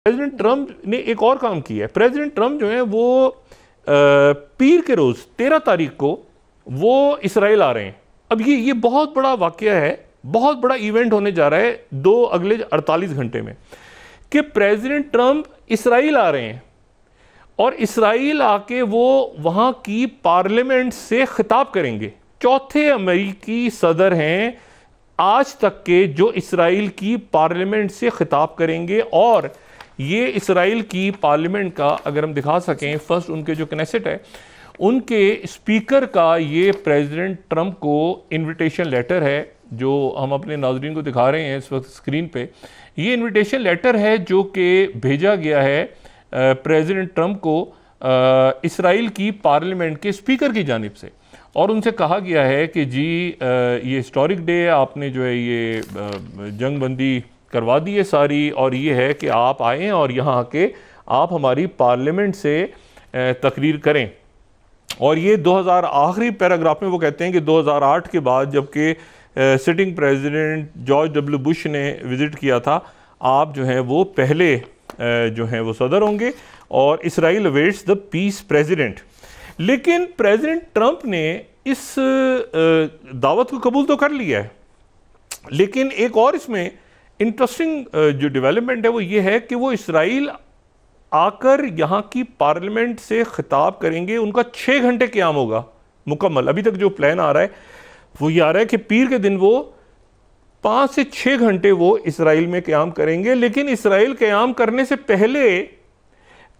President Trump ने एक और काम किया है। प्रेसिडेंट ट्रंप जो है वो पीर के रोज़ 13 तारीख को वो इसराइल आ रहे हैं। अब ये बहुत बड़ा वाकया है, बहुत बड़ा इवेंट होने जा रहा है अगले 48 घंटे में कि प्रेसिडेंट ट्रंप इसराइल आ रहे हैं और इसराइल आके वो वहाँ की पार्लियामेंट से खिताब करेंगे। चौथे अमेरिकी सदर हैं आज तक के जो इसराइल की पार्लियामेंट से खिताब करेंगे। और ये इसराइल की पार्लियामेंट का अगर हम दिखा सकें, फर्स्ट उनके जो कनेसेट है उनके स्पीकर का ये प्रेसिडेंट ट्रंप को इनविटेशन लेटर है जो हम अपने नाज़रीन को दिखा रहे हैं इस वक्त स्क्रीन पे। ये इनविटेशन लेटर है जो कि भेजा गया है प्रेसिडेंट ट्रंप को इसराइल की पार्लियामेंट के स्पीकर की जानिब से, और उनसे कहा गया है कि जी ये हिस्टोरिक डे है, आपने जो है ये जंग बंदी करवा दी है सारी, और ये है कि आप आएँ और यहाँ आके आप हमारी पार्लियामेंट से तकरीर करें। और ये 2000 आखिरी पैराग्राफ में वो कहते हैं कि 2008 के बाद जबकि sitting president George W Bush ने विज़िट किया था, आप जो हैं वो पहले जो हैं वो सदर होंगे और Israel awaits the peace president. लेकिन प्रेसिडेंट ट्रंप ने इस दावत को कबूल तो कर लिया है, लेकिन एक और इसमें इंटरेस्टिंग जो डेवलपमेंट है वो ये है कि वो इसराइल आकर यहाँ की पार्लियामेंट से खिताब करेंगे। उनका 6 घंटे क़याम होगा मुकम्मल। अभी तक जो प्लान आ रहा है वो ये आ रहा है कि पीर के दिन वो 5 से 6 घंटे वो इसराइल में क़याम करेंगे। लेकिन इसराइल क़याम करने से पहले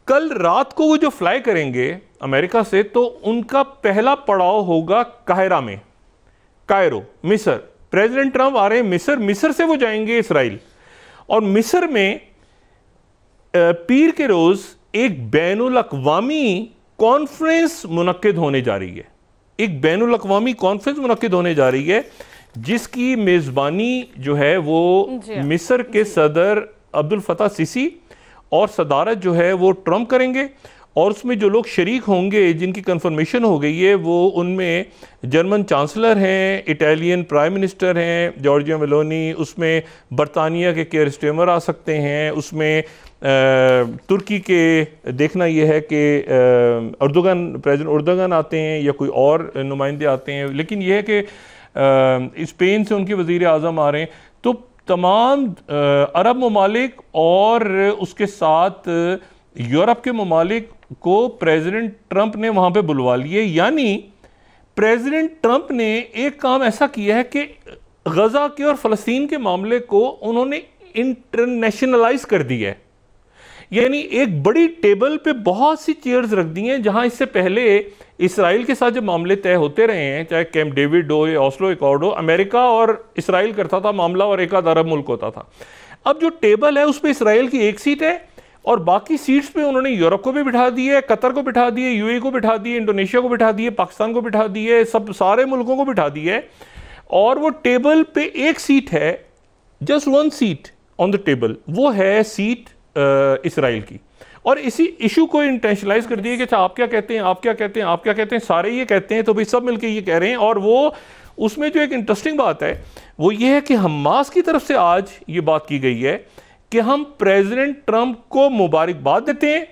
कल रात को वो जो फ्लाई करेंगे अमेरिका से, तो उनका पहला पड़ाव होगा काहिरा में, कायरो, मिस्र। प्रेसिडेंट ट्रंप आ रहे हैं मिस्र से वो जाएंगे इसराइल, और मिस्र में पीर के रोज़ एक बैनुल अक़वामी कॉन्फ्रेंस मुनक्किद होने जा रही है। एक बैनुल अक़वामी कॉन्फ्रेंस मुनक्किद होने जा रही है जिसकी मेज़बानी जो है वो मिस्र के सदर अब्दुल फताह सीसी और सदारत जो है वो ट्रंप करेंगे। और उसमें जो लोग शरीक होंगे जिनकी कंफर्मेशन हो गई है वो उनमें जर्मन चांसलर हैं, इटालियन प्राइम मिनिस्टर हैं जॉर्जिया मेलोनी, उसमें बरतानिया के केयर स्टेमर आ सकते हैं, उसमें तुर्की के देखना यह है कि प्रेसिडेंट उर्दुगान आते हैं या कोई और नुमाइंदे आते हैं। लेकिन यह है कि स्पेन से उनके वज़ीर आज़म आ रहे हैं। तो तमाम अरब ममालिक और उसके साथ यूरोप के ममालिक को प्रेसिडेंट ट्रंप ने वहाँ पे बुलवा लिए। यानी प्रेसिडेंट ट्रंप ने एक काम ऐसा किया है कि गज़ा के और फ़लस्तीन के मामले को उन्होंने इंटरनेशनलाइज कर दिया है। यानी एक बड़ी टेबल पे बहुत सी चेयर्स रख दी हैं जहाँ इससे पहले इसराइल के साथ जब मामले तय होते रहे हैं, चाहे कैंप डेविड हो या ऑस्लो एकॉर्ड हो, अमेरिका और इसराइल करता था मामला और एक आध अरब मुल्क होता था। अब जो टेबल है उस पर इसराइल की एक सीट है और बाकी सीट्स पे उन्होंने यूरोप को भी बिठा दिए, कतर को बिठा दिए, यूएई को बिठा दिए, इंडोनेशिया को बिठा दिए, पाकिस्तान को बिठा दिए, सब सारे मुल्कों को बिठा दिए। और वो टेबल पे एक सीट है, just 1 seat on the table, वो है सीट इसराइल की। और इसी इशू को इंटेंशनलाइज कर दिया कि अच्छा आप क्या कहते हैं, आप क्या कहते हैं, आप क्या कहते हैं, सारे ये कहते हैं, तो भाई सब मिलके ये कह रहे हैं। और वो उसमें जो एक इंटरेस्टिंग बात है वो ये है कि हमास की तरफ से आज ये बात की गई है कि हम प्रेसिडेंट ट्रंप को मुबारकबाद देते हैं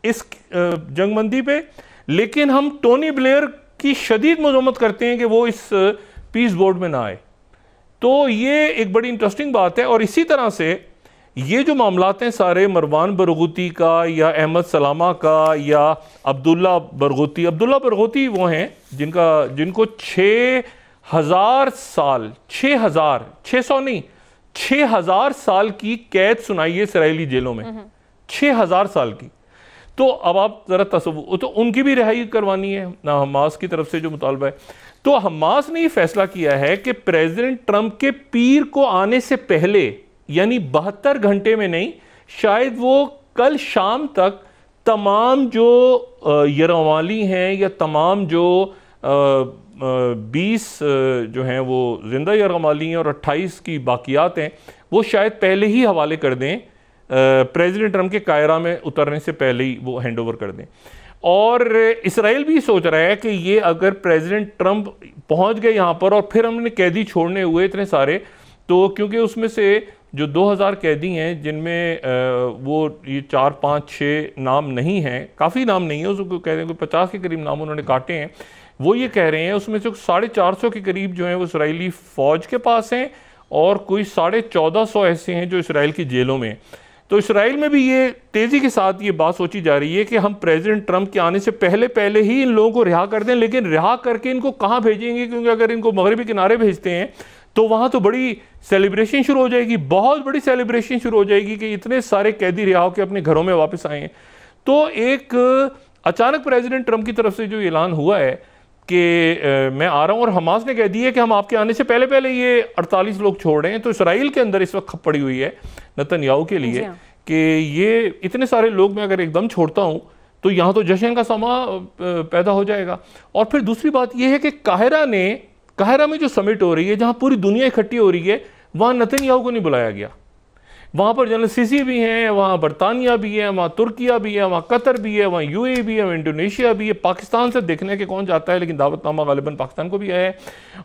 इस जंगबंदी पे, लेकिन हम टोनी ब्लेयर की शदीद मज़म्मत करते हैं कि वो इस पीस बोर्ड में ना आए। तो ये एक बड़ी इंटरेस्टिंग बात है। और इसी तरह से ये जो मामलात हैं सारे मरवान बरगूती का या अहमद सलामा का या अब्दुल्ला बरगूती वो हैं जिनको 6,000 साल की कैद सुनाई है इसराइली जेलों में, 6,000 साल की। तो अब आप ज़रा तसव्वुर, तो उनकी भी रिहाई करवानी है ना हमास की तरफ से जो मुतालबा है। तो हमास ने ये फैसला किया है कि प्रेसिडेंट ट्रंप के पीर को आने से पहले, यानी 72 घंटे में नहीं, शायद वो कल शाम तक तमाम जो यरवाली हैं या तमाम जो 20 जो हैं वो जिंदा यरगमाली हैं और 28 की बाकियात हैं, वो शायद पहले ही हवाले कर दें, प्रेसिडेंट ट्रंप के कायरा में उतरने से पहले ही वो हैंड ओवर कर दें। और इसराइल भी सोच रहा है कि ये अगर प्रेसिडेंट ट्रंप पहुंच गए यहाँ पर और फिर हमने कैदी छोड़ने हुए इतने सारे, तो क्योंकि उसमें से जो 2000 कैदी हैं, जिनमें वो ये 4, 5, 6 नाम नहीं हैं, काफ़ी नाम नहीं है, उसको कह रहे हैं कोई 50 के करीब नाम उन्होंने काटे हैं। वो ये कह रहे हैं उसमें से 450 के करीब जो हैं वो इसराइली फ़ौज के पास हैं और कोई 1450 ऐसे हैं जो इसराइल की जेलों में। तो इसराइल में भी ये तेज़ी के साथ ये बात सोची जा रही है कि हम प्रेसिडेंट ट्रंप के आने से पहले ही इन लोगों को रिहा कर दें, लेकिन रिहा करके इनको कहाँ भेजेंगे? क्योंकि अगर इनको मगरबी किनारे भेजते हैं तो वहाँ तो बड़ी सेलिब्रेशन शुरू हो जाएगी, बहुत बड़ी सेलिब्रेशन शुरू हो जाएगी कि इतने सारे कैदी रिहा होकर अपने घरों में वापस आए हैं। तो एक अचानक प्रेसिडेंट ट्रंप की तरफ से जो ऐलान हुआ है कि मैं आ रहा हूँ, और हमास ने कह दिया है कि हम आपके आने से पहले ये 48 लोग छोड़ रहे हैं, तो इसराइल के अंदर इस वक्त खप पड़ी हुई है नेतन्याहू के लिए कि ये इतने सारे लोग मैं अगर एकदम छोड़ता हूँ तो यहाँ तो जश्न का समा पैदा हो जाएगा। और फिर दूसरी बात यह है कि काहिरा में जो समिट हो रही है, जहाँ पूरी दुनिया इकट्ठी हो रही है, वहाँ नेतन्याहू को नहीं बुलाया गया। वहाँ पर जनरल सीसी भी हैं, वहाँ बरतानिया भी है, वहाँ तुर्किया भी है, वहाँ कतर भी है, वहाँ यूएई भी है, वहाँ इंडोनेशिया भी है। पाकिस्तान से देखने के कौन जाता है, लेकिन दावतनामा गालिबन पाकिस्तान को भी है।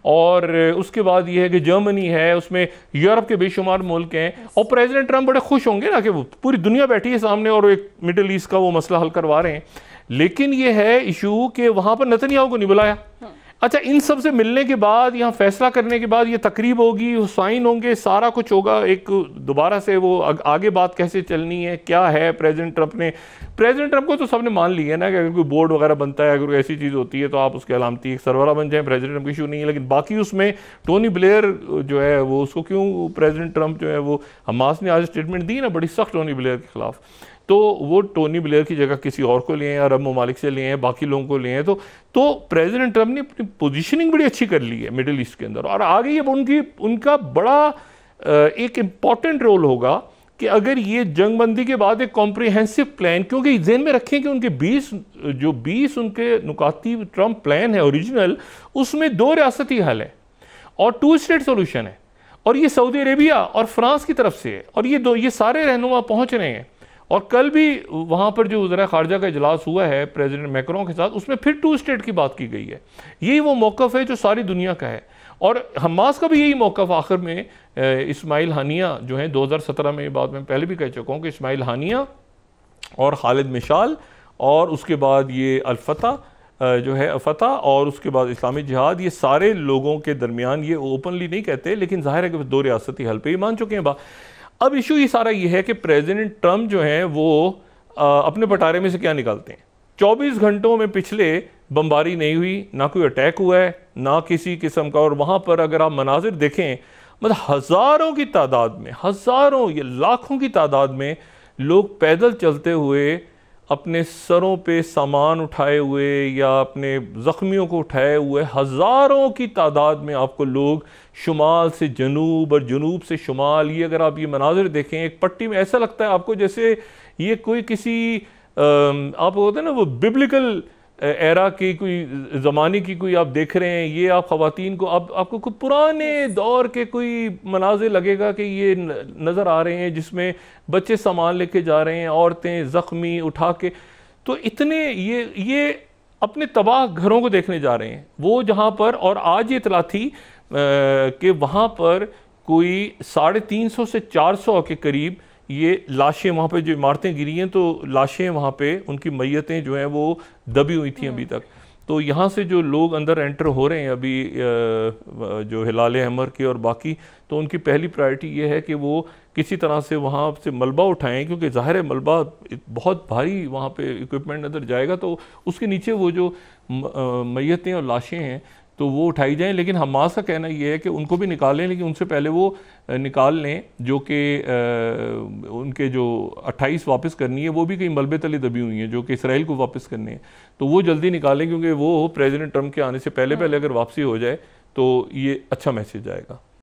और उसके बाद ये है कि जर्मनी है, उसमें यूरोप के बेशुमार मुल्क हैं। और प्रेसिडेंट ट्रंप बड़े खुश होंगे ना कि वो पूरी दुनिया बैठी है सामने और एक मिडिल ईस्ट का वो मसला हल करवा रहे हैं। लेकिन ये है इशू कि वहाँ पर नेतन्याहू को नहीं बुलाया। अच्छा, इन सब से मिलने के बाद, यहाँ फैसला करने के बाद ये तकरीब होगी, साइन होंगे, सारा कुछ होगा। एक दोबारा से वो आगे बात कैसे चलनी है, क्या है, प्रेसिडेंट ट्रंप को तो सबने मान लिया है ना कि अगर कोई बोर्ड वगैरह बनता है, अगर कोई ऐसी चीज़ होती है तो आप उसके अलामती एक सरवरा बन जाए, प्रेसिडेंट ट्रंप की इशू नहीं है। लेकिन बाकी उसमें टोनी ब्लेयर जो है वो, उसको क्यों प्रेसिडेंट ट्रंप जो है वो, हमास ने आज स्टेटमेंट दी ना बड़ी सख्त टोनी ब्लेयर के खिलाफ, तो वो टोनी ब्लेयर की जगह किसी और को लिए हैं, अरब ममालिक से लिए हैं, बाकी लोगों को लिए हैं। तो प्रेसिडेंट ट्रंप ने अपनी पोजीशनिंग बड़ी अच्छी कर ली है मिडिल ईस्ट के अंदर। और आगे ये उनका बड़ा एक इम्पॉर्टेंट रोल होगा कि अगर ये जंगबंदी के बाद एक कॉम्प्रिहेंसिव प्लान, क्योंकि ज़हन में रखें कि उनके 20 उनके नुकाती ट्रंप प्लान है ओरिजिनल, उसमें 2 रियासती हल है और 2 स्टेट सोल्यूशन है, और ये सऊदी अरेबिया और फ्रांस की तरफ से है, और ये सारे रहनुमा पहुँच रहे हैं। और कल भी वहाँ पर जो वज़ीर ख़ारजा का इजलास हुआ है प्रेसिडेंट मैक्रोन के साथ, उसमें फिर 2 स्टेट की बात की गई है। यही वो मौक़िफ़ है जो सारी दुनिया का है, और हमास का भी यही मौक़िफ़ आखिर में इस्माइल हानिया जो हैं 2017 में, बाद में पहले भी कह चुका हूँ कि इस्माइल हानिया और खालिद मिशाल, और उसके बाद ये अल-फतह जो है फतह, और उसके बाद इस्लामी जिहाद, ये सारे लोगों के दरमियान, ये ओपनली नहीं कहते लेकिन जाहिर है कि 2 रियासती हल पे ही मान चुके हैं। अब इशू ये सारा ये है कि प्रेसिडेंट ट्रंप जो हैं वो अपने पटारे में से क्या निकालते हैं। 24 घंटों में पिछले बमबारी नहीं हुई, ना कोई अटैक हुआ है, ना किसी किस्म का। और वहाँ पर अगर आप मनाजिर देखें, मतलब हज़ारों की तादाद में, हज़ारों या लाखों की तादाद में लोग पैदल चलते हुए, अपने सरों पे सामान उठाए हुए या अपने ज़ख्मियों को उठाए हुए, हज़ारों की तादाद में आपको लोग शुमाल से जनूब और जनूब से शुमाल, ये अगर आप ये मनाजिर देखें एक पट्टी में, ऐसा लगता है आपको जैसे ये कोई किसी आप होता है ना वो बिब्लिकल एरा की कोई ज़माने की कोई आप देख रहे हैं। ये आप ख़वातीन को आपको कोई पुराने दौर के कोई मनाज़िर लगेगा कि ये नज़र आ रहे हैं, जिसमें बच्चे सामान लेके जा रहे हैं, औरतें ज़ख्मी उठा के, तो इतने ये अपने तबाह घरों को देखने जा रहे हैं वो, जहाँ पर। और आज ये इतला थी कि वहाँ पर कोई 350 से 400 के करीब ये लाशें, वहाँ पे जो इमारतें गिरी हैं तो लाशें वहाँ पे, उनकी मैयतें जो हैं वो दबी हुई थी अभी तक। तो यहाँ से जो लोग अंदर एंटर हो रहे हैं अभी, जो हिलाल अहमर के और बाकी, तो उनकी पहली प्रायोरिटी ये है कि वो किसी तरह से वहाँ से मलबा उठाएं, क्योंकि ज़ाहिर है मलबा बहुत भारी वहाँ पे इक्विपमेंट अंदर जाएगा, तो उसके नीचे वो जो मैयतें और लाशें हैं तो वो उठाई जाएं। लेकिन हमास का कहना ये है कि उनको भी निकालें, लेकिन उनसे पहले वो निकाल लें जो कि उनके जो 28 वापस करनी है वो भी कहीं मलबे तले दबी हुई हैं जो कि इसराइल को वापस करने हैं, तो वो जल्दी निकालें, क्योंकि वो प्रेसिडेंट ट्रंप के आने से पहले अगर वापसी हो जाए तो ये अच्छा मैसेज आएगा।